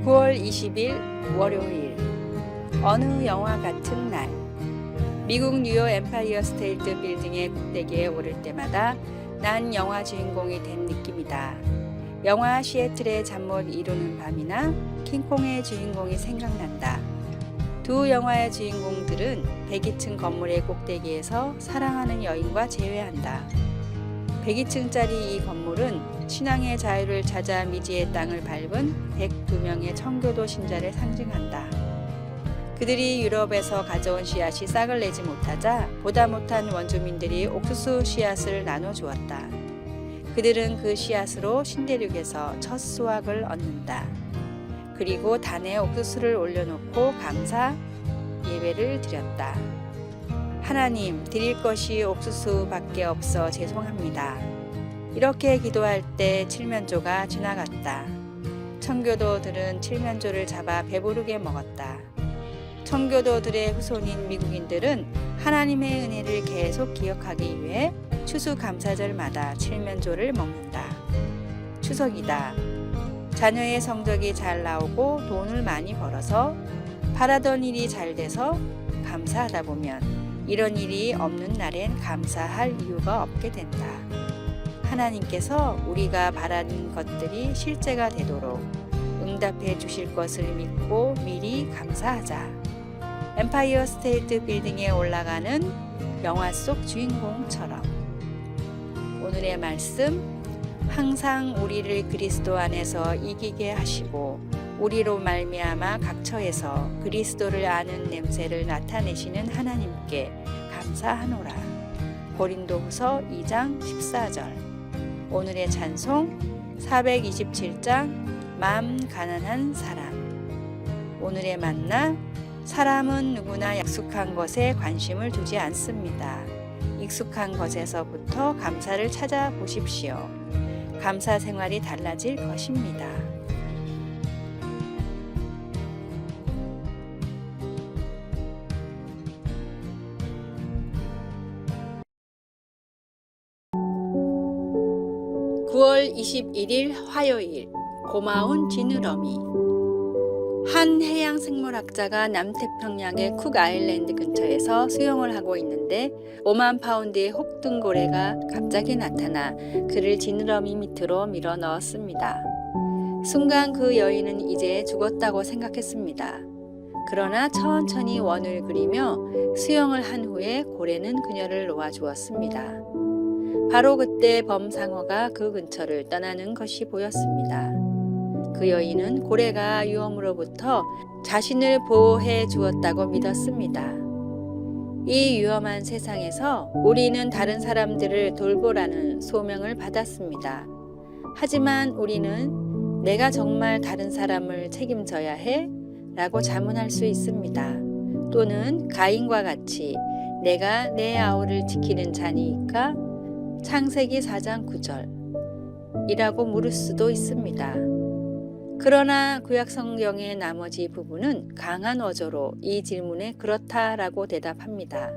9월 20일 월요일 어느 영화 같은 날 미국 뉴욕 엠파이어 스테이트 빌딩의 꼭대기에 오를 때마다 난 영화 주인공이 된 느낌이다. 영화 시애틀의 잠 못 이루는 밤이나 킹콩의 주인공이 생각난다. 두 영화의 주인공들은 102층 건물의 꼭대기에서 사랑하는 여인과 재회한다. 102층짜리 이 건물은 신앙의 자유를 찾아 미지의 땅을 밟은 102명의 청교도 신자를 상징한다. 그들이 유럽에서 가져온 씨앗이 싹을 내지 못하자 보다 못한 원주민들이 옥수수 씨앗을 나눠주었다. 그들은 그 씨앗으로 신대륙에서 첫 수확을 얻는다. 그리고 단에 옥수수를 올려놓고 감사 예배를 드렸다. 하나님, 드릴 것이 옥수수밖에 없어 죄송합니다. 이렇게 기도할 때 칠면조가 지나갔다. 청교도들은 칠면조를 잡아 배부르게 먹었다. 청교도들의 후손인 미국인들은 하나님의 은혜를 계속 기억하기 위해 추수감사절마다 칠면조를 먹는다. 추석이다. 자녀의 성적이 잘 나오고 돈을 많이 벌어서 바라던 일이 잘 돼서 감사하다 보면 이런 일이 없는 날엔 감사할 이유가 없게 된다. 하나님께서 우리가 바라는 것들이 실제가 되도록 응답해 주실 것을 믿고 미리 감사하자. 엠파이어 스테이트 빌딩에 올라가는 영화 속 주인공처럼. 오늘의 말씀, 항상 우리를 그리스도 안에서 이기게 하시고 우리로 말미암아 각처에서 그리스도를 아는 냄새를 나타내시는 하나님께 감사하노라. 고린도후서 2장 14절. 오늘의 찬송 427장 맘 가난한 사람. 오늘의 만나, 사람은 누구나 약속한 것에 관심을 두지 않습니다. 익숙한 것에서부터 감사를 찾아보십시오. 감사 생활이 달라질 것입니다. (9월 21일) 화요일 고마운 지느러미. 한 해양 생물학자가 남태평양의 쿡 아일랜드 근처에서 수영을 하고 있는데 5만 파운드의 혹등고래가 갑자기 나타나 그를 지느러미 밑으로 밀어 넣었습니다. 순간 그 여인은 이제 죽었다고 생각했습니다. 그러나 천천히 원을 그리며 수영을 한 후에 고래는 그녀를 놓아주었습니다. 바로 그때 범상어가 그 근처를 떠나는 것이 보였습니다. 그 여인은 고래가 위험으로부터 자신을 보호해 주었다고 믿었습니다. 이 위험한 세상에서 우리는 다른 사람들을 돌보라는 소명을 받았습니다. 하지만 우리는 내가 정말 다른 사람을 책임져야 해? 라고 자문할 수 있습니다. 또는 가인과 같이 내가 내 아우를 지키는 자니까? 창세기 4장 9절 이라고 물을 수도 있습니다. 그러나 구약 성경의 나머지 부분은 강한 어조로 이 질문에 그렇다라고 대답합니다.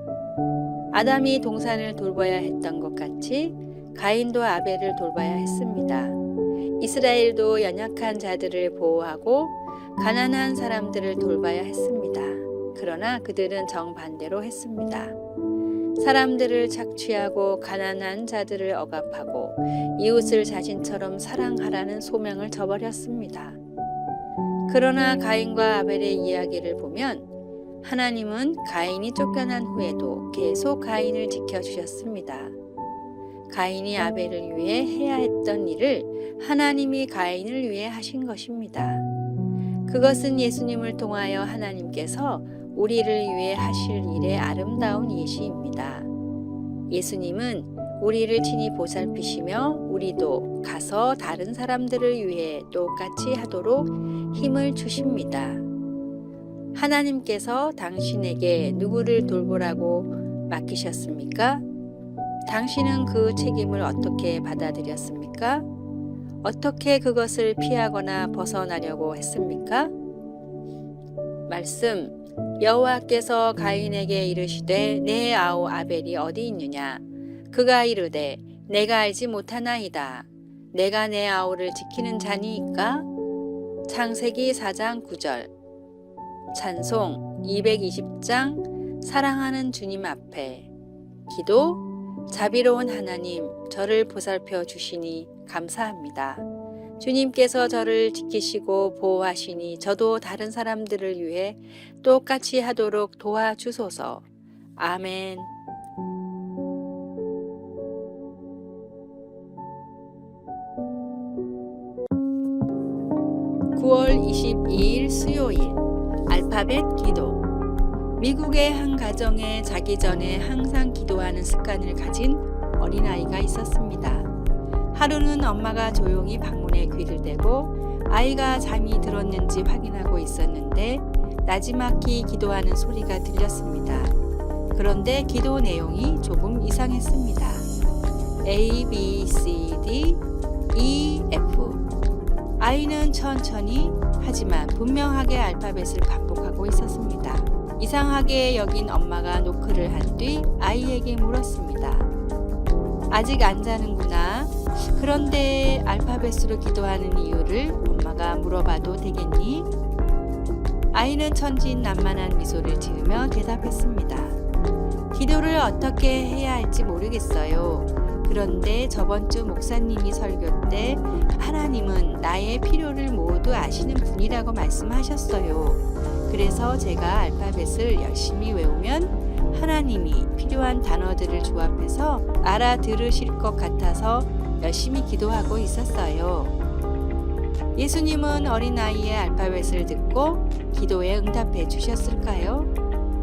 아담이 동산을 돌봐야 했던 것 같이 가인도 아벨을 돌봐야 했습니다. 이스라엘도 연약한 자들을 보호하고 가난한 사람들을 돌봐야 했습니다. 그러나 그들은 정반대로 했습니다. 사람들을 착취하고 가난한 자들을 억압하고 이웃을 자신처럼 사랑하라는 소명을 저버렸습니다. 그러나 가인과 아벨의 이야기를 보면 하나님은 가인이 쫓겨난 후에도 계속 가인을 지켜주셨습니다. 가인이 아벨을 위해 해야 했던 일을 하나님이 가인을 위해 하신 것입니다. 그것은 예수님을 통하여 하나님께서 우리를 위해 하실 일의 아름다운 예시입니다. 예수님은 우리를 친히 보살피시며 우리도 가서 다른 사람들을 위해 똑같이 하도록 힘을 주십니다. 하나님께서 당신에게 누구를 돌보라고 맡기셨습니까? 당신은 그 책임을 어떻게 받아들였습니까? 어떻게 그것을 피하거나 벗어나려고 했습니까? 말씀, 여호와께서 가인에게 이르시되 내 아우 아벨이 어디 있느냐? 그가 이르되 내가 알지 못하나이다. 내가 내 아우를 지키는 자니이까? 창세기 4장 9절. 찬송 220장 사랑하는 주님 앞에. 기도. 자비로운 하나님, 저를 보살펴 주시니 감사합니다. 주님께서 저를 지키시고 보호하시니 저도 다른 사람들을 위해 똑같이 하도록 도와주소서. 아멘. 9월 22일 수요일 알파벳 기도. 미국의 한 가정에 자기 전에 항상 기도하는 습관을 가진 어린아이가 있었습니다. 하루는 엄마가 조용히 방문에 귀를 대고 아이가 잠이 들었는지 확인하고 있었는데 나지막히 기도하는 소리가 들렸습니다. 그런데 기도 내용이 조금 이상했습니다. A, B, C, D, E, F. 아이는 천천히 하지만 분명하게 알파벳을 반복하고 있었습니다. 이상하게 여긴 엄마가 노크를 한 뒤 아이에게 물었습니다. 아직 안 자는구나. 그런데 알파벳으로 기도하는 이유를 엄마가 물어봐도 되겠니? 아이는 천진난만한 미소를 지으며 대답했습니다. 기도를 어떻게 해야 할지 모르겠어요. 그런데 저번 주 목사님이 설교 때 하나님은 나의 필요를 모두 아시는 분이라고 말씀하셨어요. 그래서 제가 알파벳을 열심히 외우면 하나님이 필요한 단어들을 조합해서 알아들으실 것 같아서 열심히 기도하고 있었어요. 예수님은 어린아이의 알파벳을 듣고 기도에 응답해 주셨을까요?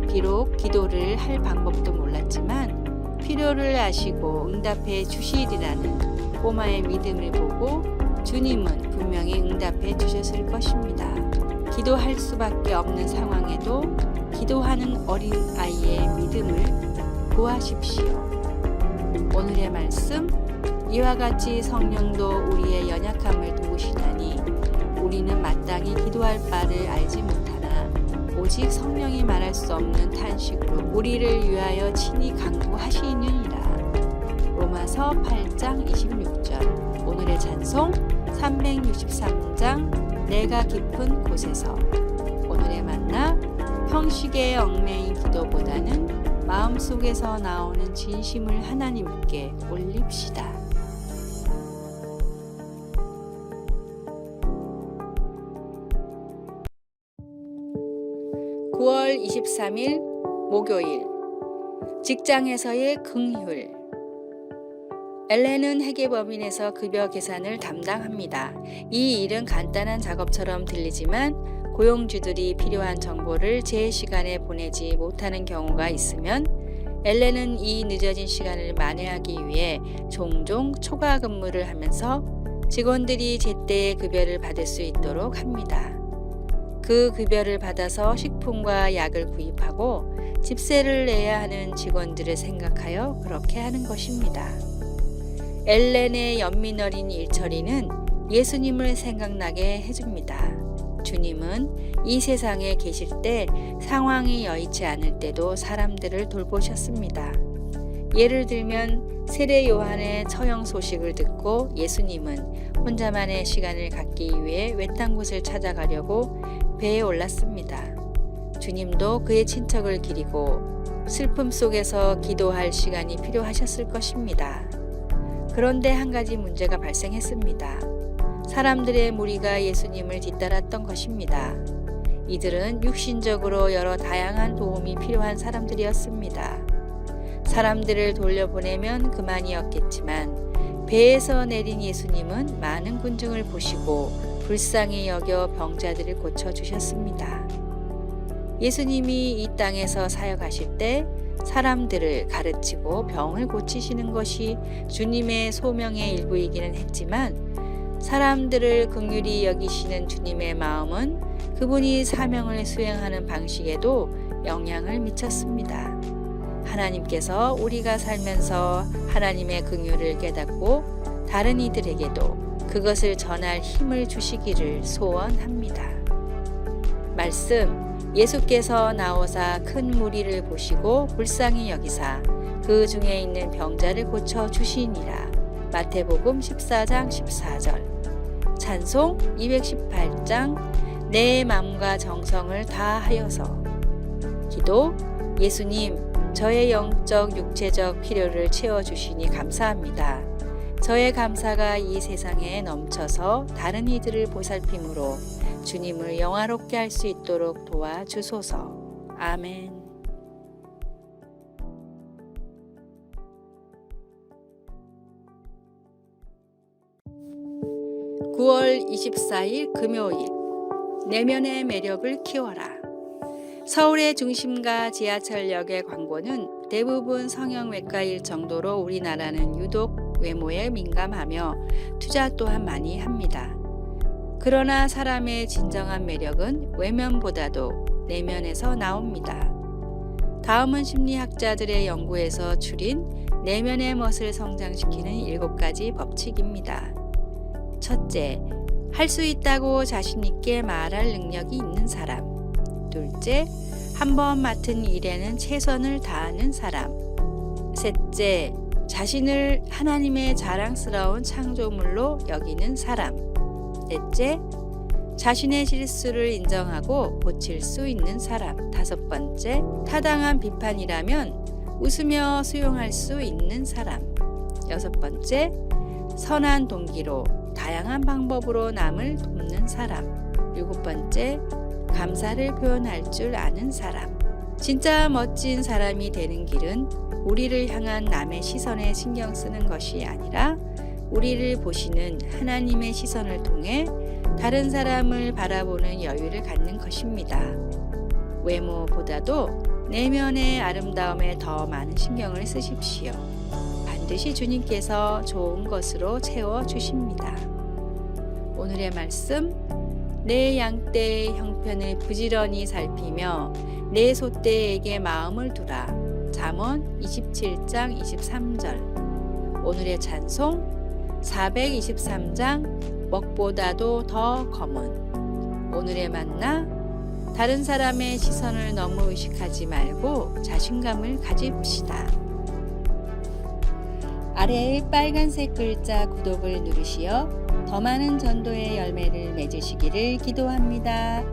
비록 기도를 할 방법도 몰랐지만 필요를 아시고 응답해 주시리라는 꼬마의 믿음을 보고 주님은 분명히 응답해 주셨을 것입니다. 기도할 수밖에 없는 상황에도 기도하는 어린아이의 믿음을 구하십시오. 오늘의 말씀. 이와 같이 성령도 우리의 연약함을 도우시다니 우리는 마땅히 기도할 바를 알지 못하나 오직 성령이 말할 수 없는 탄식으로 우리를 위하여 친히 간구하시느니라. 로마서 8장 26절. 오늘의 찬송 363장 내가 깊은 곳에서. 오늘의 만나. 형식에 얽매인 기도보다는 마음속에서 나오는 진심을 하나님께 올립시다. 9월 23일 목요일. 직장에서의 긍휼. 엘렌은 회계법인에서 급여 계산을 담당합니다. 이 일은 간단한 작업처럼 들리지만 고용주들이 필요한 정보를 제 시간에 보내지 못하는 경우가 있으면 엘렌은 이 늦어진 시간을 만회하기 위해 종종 초과 근무를 하면서 직원들이 제때의 급여를 받을 수 있도록 합니다. 그 급여를 받아서 식품과 약을 구입하고 집세를 내야 하는 직원들을 생각하여 그렇게 하는 것입니다. 엘렌의 연민 어린 일처리는 예수님을 생각나게 해줍니다. 주님은 이 세상에 계실 때 상황이 여의치 않을 때도 사람들을 돌보셨습니다. 예를 들면 세례 요한의 처형 소식을 듣고 예수님은 혼자만의 시간을 갖기 위해 외딴 곳을 찾아가려고 배에 올랐습니다. 주님도 그의 친척을 기리고 슬픔 속에서 기도할 시간이 필요하셨을 것입니다. 그런데 한 가지 문제가 발생했습니다. 사람들의 무리가 예수님을 뒤따랐던 것입니다. 이들은 육신적으로 여러 다양한 도움이 필요한 사람들이었습니다. 사람들을 돌려보내면 그만이었겠지만 배에서 내린 예수님은 많은 군중을 보시고 불쌍히 여겨 병자들을 고쳐주셨습니다. 예수님이 이 땅에서 사역하실 때 사람들을 가르치고 병을 고치시는 것이 주님의 소명의 일부이기는 했지만 사람들을 긍휼히 여기시는 주님의 마음은 그분이 사명을 수행하는 방식에도 영향을 미쳤습니다. 하나님께서 우리가 살면서 하나님의 긍휼을 깨닫고 다른 이들에게도 그것을 전할 힘을 주시기를 소원합니다. 말씀. 예수께서 나오사 큰 무리를 보시고 불쌍히 여기사 그 중에 있는 병자를 고쳐 주시니라. 마태복음 14장 14절. 찬송 218장 내 마음과 정성을 다하여서. 기도. 예수님, 저의 영적 육체적 필요를 채워주시니 감사합니다. 저의 감사가 이 세상에 넘쳐서 다른 이들을 보살핌으로 주님을 영화롭게 할 수 있도록 도와주소서. 아멘. 9월 24일 금요일. 내면의 매력을 키워라. 서울의 중심가 지하철역의 광고는 대부분 성형외과일 정도로 우리나라는 유독 외모에 민감하며 투자 또한 많이 합니다. 그러나 사람의 진정한 매력은 외면보다도 내면에서 나옵니다. 다음은 심리학자들의 연구에서 추린 내면의 멋을 성장시키는 7가지 법칙입니다. 첫째, 할 수 있다고 자신 있게 말할 능력이 있는 사람. 둘째, 한번 맡은 일에는 최선을 다하는 사람. 셋째, 자신을 하나님의 자랑스러운 창조물로 여기는 사람. 넷째, 자신의 실수를 인정하고 고칠 수 있는 사람. 다섯 번째, 타당한 비판이라면 웃으며 수용할 수 있는 사람. 여섯 번째, 선한 동기로 다양한 방법으로 남을 돕는 사람. 일곱 번째, 감사를 표현할 줄 아는 사람. 진짜 멋진 사람이 되는 길은 우리를 향한 남의 시선에 신경 쓰는 것이 아니라 우리를 보시는 하나님의 시선을 통해 다른 사람을 바라보는 여유를 갖는 것입니다. 외모보다도 내면의 아름다움에 더 많은 신경을 쓰십시오. 반드시 주님께서 좋은 것으로 채워주십니다. 오늘의 말씀. 내 양떼의 형편을 부지런히 살피며 내 소떼에게 마음을 두라. 잠언 27장 23절. 오늘의 찬송 423장 먹보다도 더 검은. 오늘의 만나. 다른 사람의 시선을 너무 의식하지 말고 자신감을 가집시다. 아래의 빨간색 글자 구독을 누르시어 더 많은 전도의 열매를 맺으시기를 기도합니다.